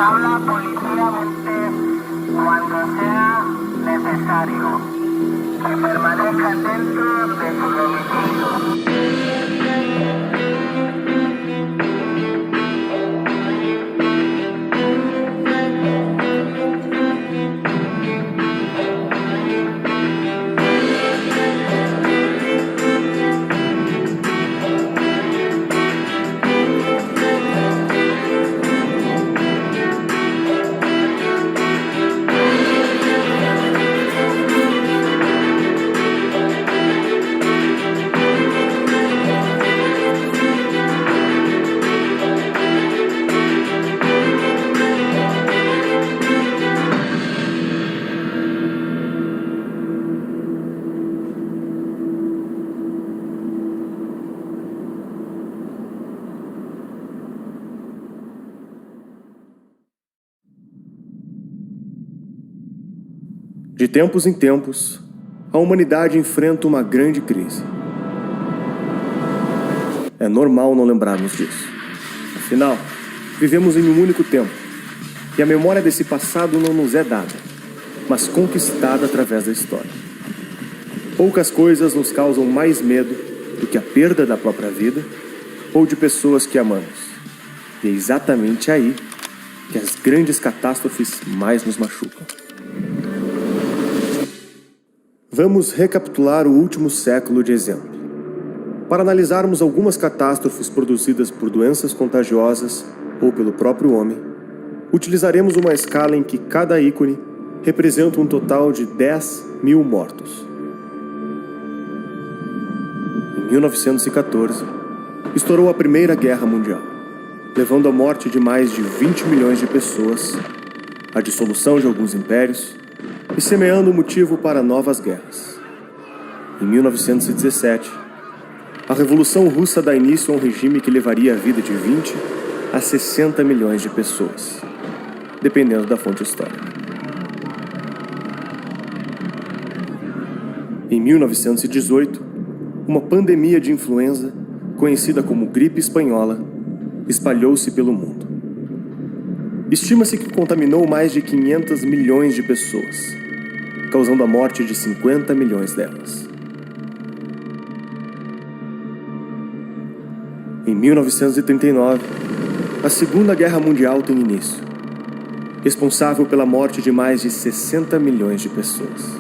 habla policía cuando sea necesario. Que permanezcan dentro de su domicilio. De tempos em tempos, a humanidade enfrenta uma grande crise. É normal não lembrarmos disso. Afinal, vivemos em um único tempo, e a memória desse passado não nos é dada, mas conquistada através da história. Poucas coisas nos causam mais medo do que a perda da própria vida ou de pessoas que amamos. E é exatamente aí que as grandes catástrofes mais nos machucam. Vamos recapitular o último século de exemplo. Para analisarmos algumas catástrofes produzidas por doenças contagiosas ou pelo próprio homem, utilizaremos uma escala em que cada ícone representa um total de 10.000 mortos. Em 1914, estourou a Primeira Guerra Mundial, levando à morte de mais de 20 milhões de pessoas, à dissolução de alguns impérios, e semeando o motivo para novas guerras. Em 1917, a Revolução Russa dá início a um regime que levaria a vida de 20 a 60 milhões de pessoas, dependendo da fonte histórica. Em 1918, uma pandemia de influenza, conhecida como gripe espanhola, espalhou-se pelo mundo. Estima-se que contaminou mais de 500 milhões de pessoas, causando a morte de 50 milhões delas. Em 1939, a Segunda Guerra Mundial tem início, responsável pela morte de mais de 60 milhões de pessoas.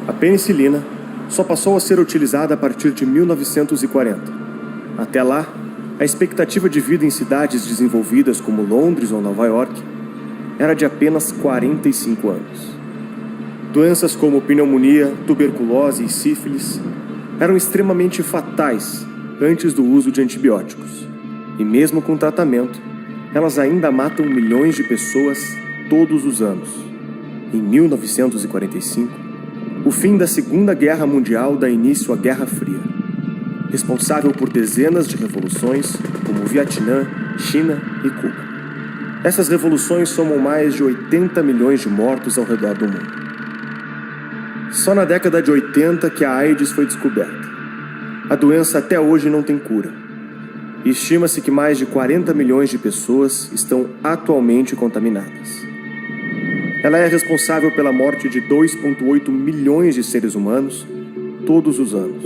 A penicilina só passou a ser utilizada a partir de 1940. Até lá, a expectativa de vida em cidades desenvolvidas como Londres ou Nova York era de apenas 45 anos. Doenças como pneumonia, tuberculose e sífilis eram extremamente fatais antes do uso de antibióticos. E mesmo com tratamento, elas ainda matam milhões de pessoas todos os anos. Em 1945, o fim da Segunda Guerra Mundial dá início à Guerra Fria, responsável por dezenas de revoluções como o Vietnã, China e Cuba. Essas revoluções somam mais de 80 milhões de mortos ao redor do mundo. Só na década de 80 que a AIDS foi descoberta. A doença até hoje não tem cura. E estima-se que mais de 40 milhões de pessoas estão atualmente contaminadas. Ela é responsável pela morte de 2,8 milhões de seres humanos todos os anos.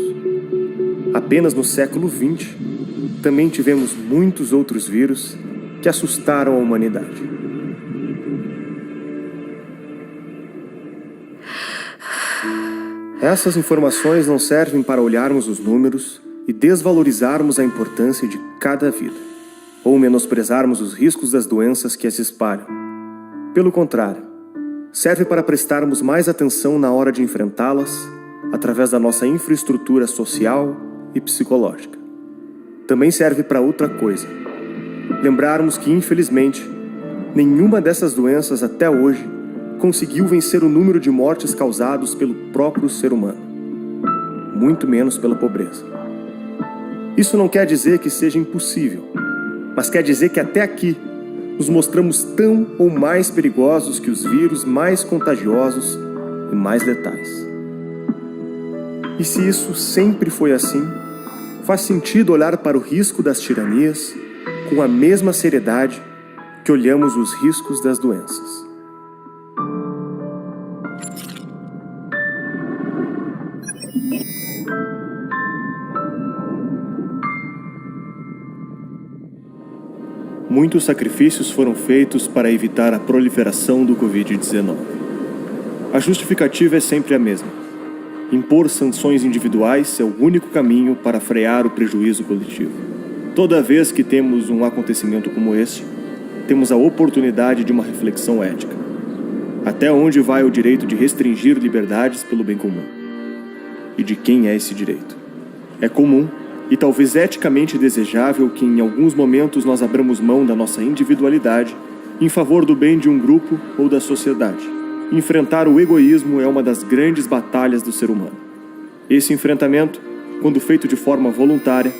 Apenas no século XX, também tivemos muitos outros vírus que assustaram a humanidade. Essas informações não servem para olharmos os números e desvalorizarmos a importância de cada vida, ou menosprezarmos os riscos das doenças que as espalham. Pelo contrário, serve para prestarmos mais atenção na hora de enfrentá-las através da nossa infraestrutura social e psicológica. Também serve para outra coisa: lembrarmos que, infelizmente, nenhuma dessas doenças até hoje conseguiu vencer o número de mortes causados pelo próprio ser humano, muito menos pela pobreza. Isso não quer dizer que seja impossível, mas quer dizer que até aqui nos mostramos tão ou mais perigosos que os vírus mais contagiosos e mais letais. E se isso sempre foi assim, faz sentido olhar para o risco das tiranias com a mesma seriedade que olhamos os riscos das doenças. Muitos sacrifícios foram feitos para evitar a proliferação do Covid-19. A justificativa é sempre a mesma: impor sanções individuais é o único caminho para frear o prejuízo coletivo. Toda vez que temos um acontecimento como este, temos a oportunidade de uma reflexão ética. Até onde vai o direito de restringir liberdades pelo bem comum? E de quem é esse direito? É comum e talvez eticamente desejável que em alguns momentos nós abramos mão da nossa individualidade em favor do bem de um grupo ou da sociedade. Enfrentar o egoísmo é uma das grandes batalhas do ser humano. Esse enfrentamento, quando feito de forma voluntária,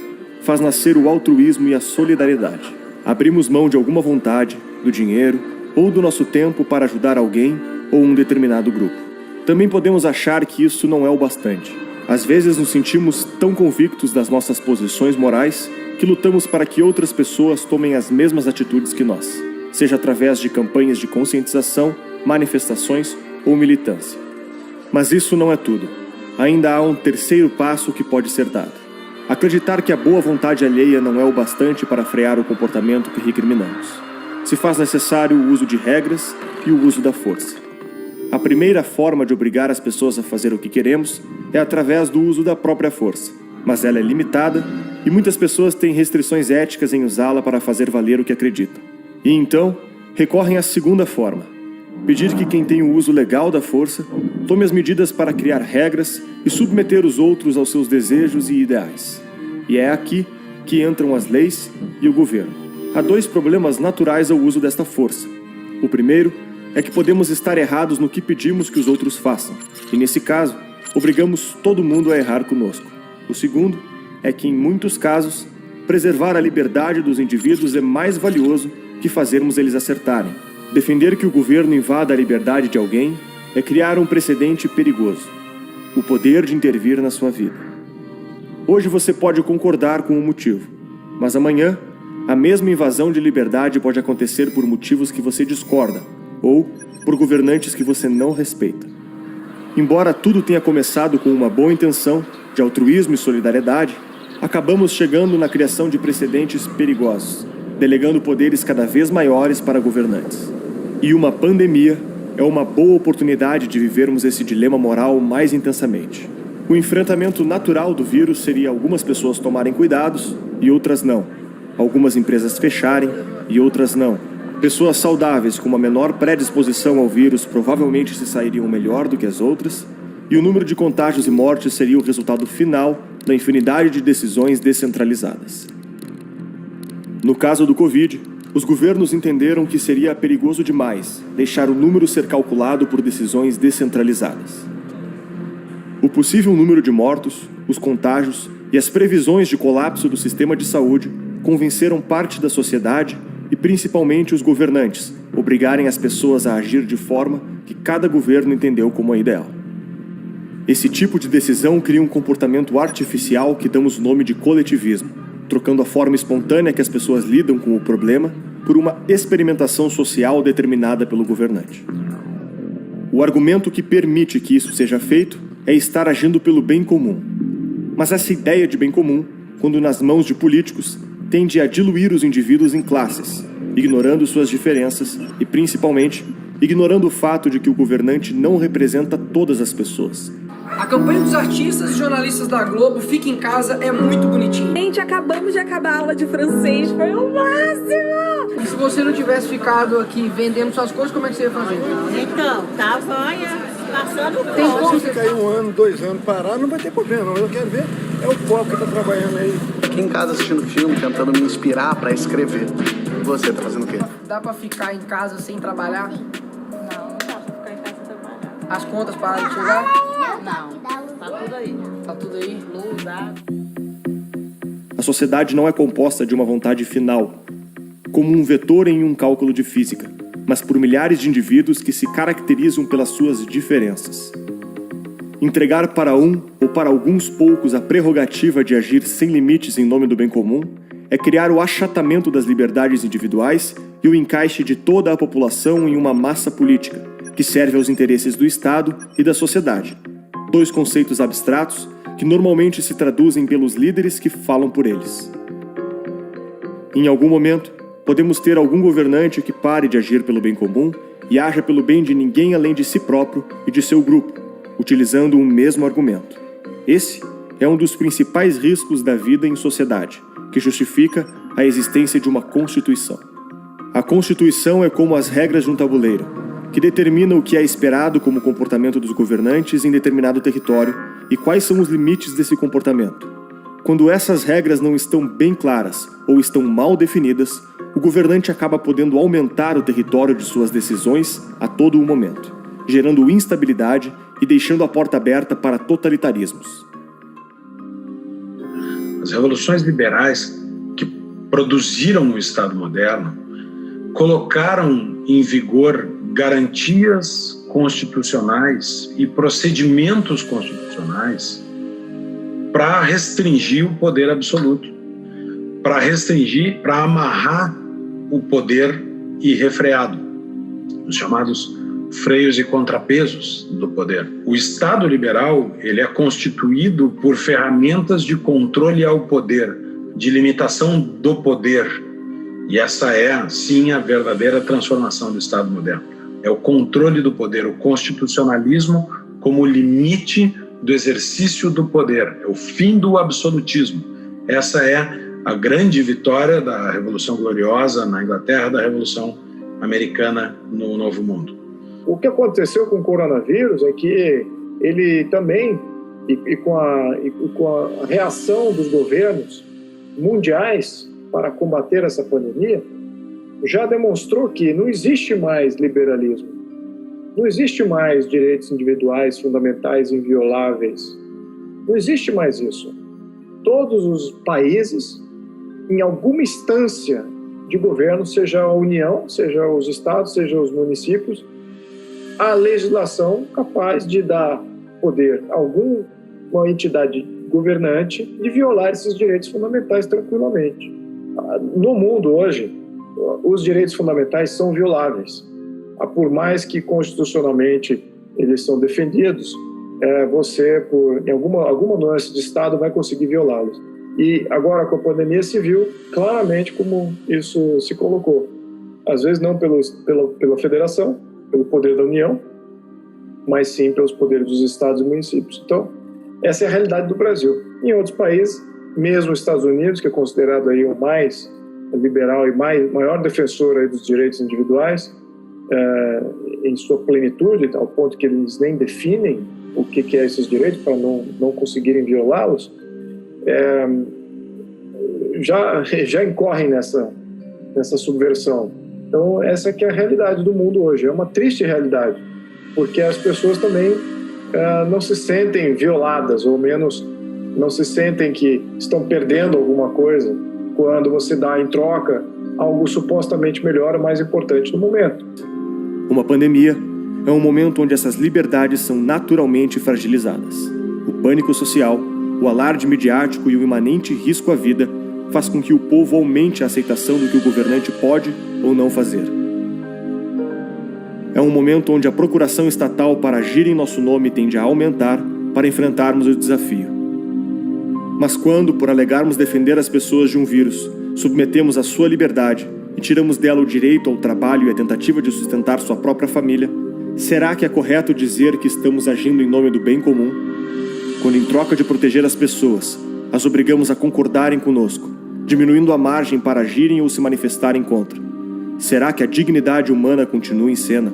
faz nascer o altruísmo e a solidariedade. Abrimos mão de alguma vontade, do dinheiro ou do nosso tempo para ajudar alguém ou um determinado grupo. Também podemos achar que isso não é o bastante. Às vezes nos sentimos tão convictos das nossas posições morais que lutamos para que outras pessoas tomem as mesmas atitudes que nós, seja através de campanhas de conscientização, manifestações ou militância. Mas isso não é tudo. Ainda há um terceiro passo que pode ser dado: acreditar que a boa vontade alheia não é o bastante para frear o comportamento que recriminamos. Se faz necessário o uso de regras e o uso da força. A primeira forma de obrigar as pessoas a fazer o que queremos é através do uso da própria força, mas ela é limitada e muitas pessoas têm restrições éticas em usá-la para fazer valer o que acreditam. E então, recorrem à segunda forma: pedir que quem tem o uso legal da força tome as medidas para criar regras e submeter os outros aos seus desejos e ideais. E é aqui que entram as leis e o governo. Há dois problemas naturais ao uso desta força. O primeiro é que podemos estar errados no que pedimos que os outros façam, e nesse caso, obrigamos todo mundo a errar conosco. O segundo é que, em muitos casos, preservar a liberdade dos indivíduos é mais valioso que fazermos eles acertarem. Defender que o governo invada a liberdade de alguém é criar um precedente perigoso: o poder de intervir na sua vida. Hoje você pode concordar com o motivo, mas amanhã, a mesma invasão de liberdade pode acontecer por motivos que você discorda, ou por governantes que você não respeita. Embora tudo tenha começado com uma boa intenção de altruísmo e solidariedade, acabamos chegando na criação de precedentes perigosos, delegando poderes cada vez maiores para governantes. E uma pandemia é uma boa oportunidade de vivermos esse dilema moral mais intensamente. O enfrentamento natural do vírus seria algumas pessoas tomarem cuidados e outras não. Algumas empresas fecharem e outras não. Pessoas saudáveis com uma menor predisposição ao vírus provavelmente se sairiam melhor do que as outras, e o número de contágios e mortes seria o resultado final da infinidade de decisões descentralizadas. No caso do Covid, os governos entenderam que seria perigoso demais deixar o número ser calculado por decisões descentralizadas. O possível número de mortos, os contágios e as previsões de colapso do sistema de saúde convenceram parte da sociedade e principalmente os governantes, obrigarem as pessoas a agir de forma que cada governo entendeu como a ideal. Esse tipo de decisão cria um comportamento artificial que damos o nome de coletivismo, trocando a forma espontânea que as pessoas lidam com o problema por uma experimentação social determinada pelo governante. O argumento que permite que isso seja feito é estar agindo pelo bem comum. Mas essa ideia de bem comum, quando nas mãos de políticos, tende a diluir os indivíduos em classes, ignorando suas diferenças e, principalmente, ignorando o fato de que o governante não representa todas as pessoas. A campanha dos artistas e jornalistas da Globo, Fica em Casa, é muito bonitinha. Gente, acabamos de acabar a aula de francês, foi o máximo! E se você não tivesse ficado aqui vendendo suas coisas, como é que você ia fazer? Então, tava passando fome. Tem como Se ficar aí 1 ano, 2 anos parar, não vai ter problema. Eu quero ver é o povo que tá trabalhando aí. Aqui em casa assistindo filme, tentando me inspirar pra escrever. E você, tá fazendo o quê? Dá pra ficar em casa sem trabalhar? Não dá pra ficar em casa sem trabalhar. As contas pararam de chegar? Não, tá tudo aí. Tá tudo aí? Luz, água. A sociedade não é composta de uma vontade final, como um vetor em um cálculo de física, mas por milhares de indivíduos que se caracterizam pelas suas diferenças. Entregar para um ou para alguns poucos a prerrogativa de agir sem limites em nome do bem comum é criar o achatamento das liberdades individuais e o encaixe de toda a população em uma massa política, que serve aos interesses do Estado e da sociedade. Dois conceitos abstratos que normalmente se traduzem pelos líderes que falam por eles. Em algum momento, podemos ter algum governante que pare de agir pelo bem comum e haja pelo bem de ninguém além de si próprio e de seu grupo, utilizando um mesmo argumento. Esse é um dos principais riscos da vida em sociedade, que justifica a existência de uma Constituição. A Constituição é como as regras de um tabuleiro, que determina o que é esperado como comportamento dos governantes em determinado território e quais são os limites desse comportamento. Quando essas regras não estão bem claras ou estão mal definidas, o governante acaba podendo aumentar o território de suas decisões a todo o momento, gerando instabilidade e deixando a porta aberta para totalitarismos. As revoluções liberais que produziram o Estado moderno colocaram em vigor garantias constitucionais e procedimentos constitucionais para restringir o poder absoluto, para amarrar o poder irrefreado, os chamados freios e contrapesos do poder. O Estado liberal, ele é constituído por ferramentas de controle ao poder, de limitação do poder. E essa é, sim, a verdadeira transformação do Estado moderno. É o controle do poder, o constitucionalismo como limite do exercício do poder. É o fim do absolutismo. Essa é a grande vitória da Revolução Gloriosa na Inglaterra, da Revolução Americana no Novo Mundo. O que aconteceu com o coronavírus é que ele também, e com a reação dos governos mundiais para combater essa pandemia, já demonstrou que não existe mais liberalismo, não existe mais direitos individuais fundamentais invioláveis, não existe mais isso. Todos os países, em alguma instância de governo, seja a União, seja os estados, seja os municípios, a legislação capaz de dar poder a alguma entidade governante de violar esses direitos fundamentais tranquilamente. No mundo hoje, os direitos fundamentais são violáveis. Por mais que constitucionalmente eles são defendidos, você, em alguma nuance de Estado, vai conseguir violá-los. E agora, com a pandemia, se viu claramente como isso se colocou. Às vezes não pela federação, pelo poder da União, mas sim pelos poderes dos estados e municípios. Então, essa é a realidade do Brasil. Em outros países, mesmo os Estados Unidos, que é considerado aí o mais liberal e maior defensor aí dos direitos individuais, em sua plenitude, ao ponto que eles nem definem o que é esses direitos para não conseguirem violá-los, já incorrem nessa subversão. Então, essa que é a realidade do mundo hoje. É uma triste realidade, porque as pessoas também não se sentem violadas, ou menos não se sentem que estão perdendo alguma coisa quando você dá em troca algo supostamente melhor ou mais importante no momento. Uma pandemia é um momento onde essas liberdades são naturalmente fragilizadas. O pânico social, o alarde midiático e o imanente risco à vida faz com que o povo aumente a aceitação do que o governante pode ou não fazer. É um momento onde a procuração estatal para agir em nosso nome tende a aumentar para enfrentarmos o desafio. Mas quando, por alegarmos defender as pessoas de um vírus, submetemos a sua liberdade e tiramos dela o direito ao trabalho e a tentativa de sustentar sua própria família, será que é correto dizer que estamos agindo em nome do bem comum? Quando, em troca de proteger as pessoas, as obrigamos a concordarem conosco, diminuindo a margem para agirem ou se manifestarem contra. Será que a dignidade humana continua em cena?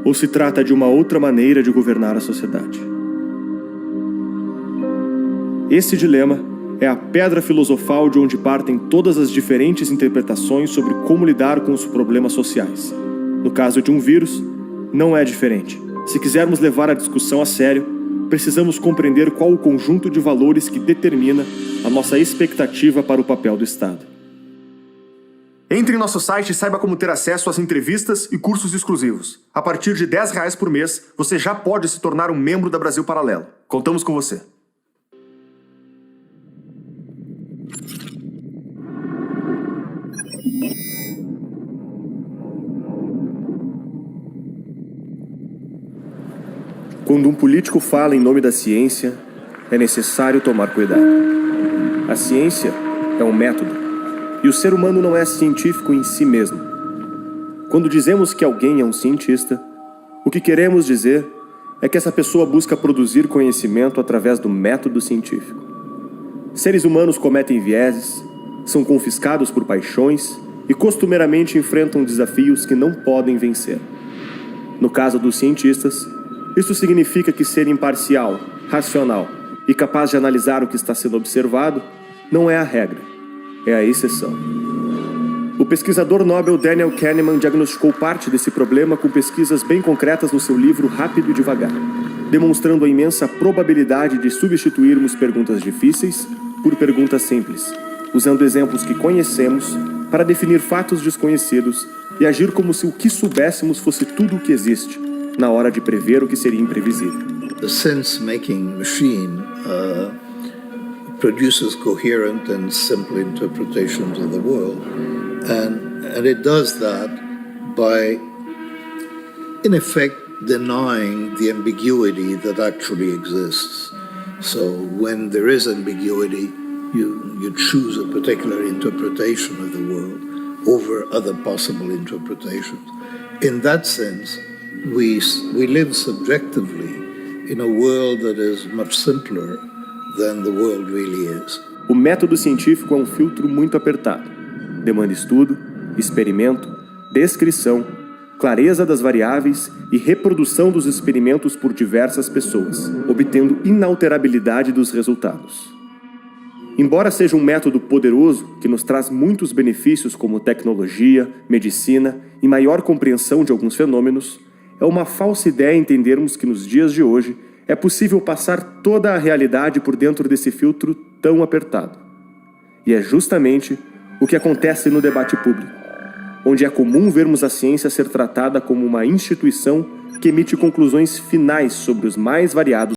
Ou se trata de uma outra maneira de governar a sociedade? Esse dilema é a pedra filosofal de onde partem todas as diferentes interpretações sobre como lidar com os problemas sociais. No caso de um vírus, não é diferente. Se quisermos levar a discussão a sério, precisamos compreender qual o conjunto de valores que determina a nossa expectativa para o papel do Estado. Entre em nosso site e saiba como ter acesso às entrevistas e cursos exclusivos. A partir de R$10 por mês, você já pode se tornar um membro da Brasil Paralelo. Contamos com você. Quando um político fala em nome da ciência, é necessário tomar cuidado. A ciência é um método, e o ser humano não é científico em si mesmo. Quando dizemos que alguém é um cientista, o que queremos dizer é que essa pessoa busca produzir conhecimento através do método científico. Seres humanos cometem vieses, são confiscados por paixões e costumeiramente enfrentam desafios que não podem vencer. No caso dos cientistas, isso significa que ser imparcial, racional e capaz de analisar o que está sendo observado não é a regra, é a exceção. O pesquisador Nobel Daniel Kahneman diagnosticou parte desse problema com pesquisas bem concretas no seu livro Rápido e Devagar, demonstrando a imensa probabilidade de substituirmos perguntas difíceis por perguntas simples, usando exemplos que conhecemos para definir fatos desconhecidos e agir como se o que soubéssemos fosse tudo o que existe, na hora de prever o que seria imprevisível. The sense-making machine produces coherent and simple interpretations of the world, and it does that by, in effect, denying the ambiguity that actually exists. So when there is ambiguity, you choose a particular interpretation of the world over other possible interpretations. In that sense, we live subjectively in a world that is much simpler than the world really is. O método científico é um filtro muito apertado. Demanda estudo, experimento, descrição, clareza das variáveis e reprodução dos experimentos por diversas pessoas, obtendo inalterabilidade dos resultados. Embora seja um método poderoso que nos traz muitos benefícios como tecnologia, medicina e maior compreensão de alguns fenômenos, é uma falsa ideia entendermos que nos dias de hoje é possível passar toda a realidade por dentro desse filtro tão apertado. E é justamente o que acontece no debate público, onde é comum vermos a ciência ser tratada como uma instituição que emite conclusões finais sobre os mais variados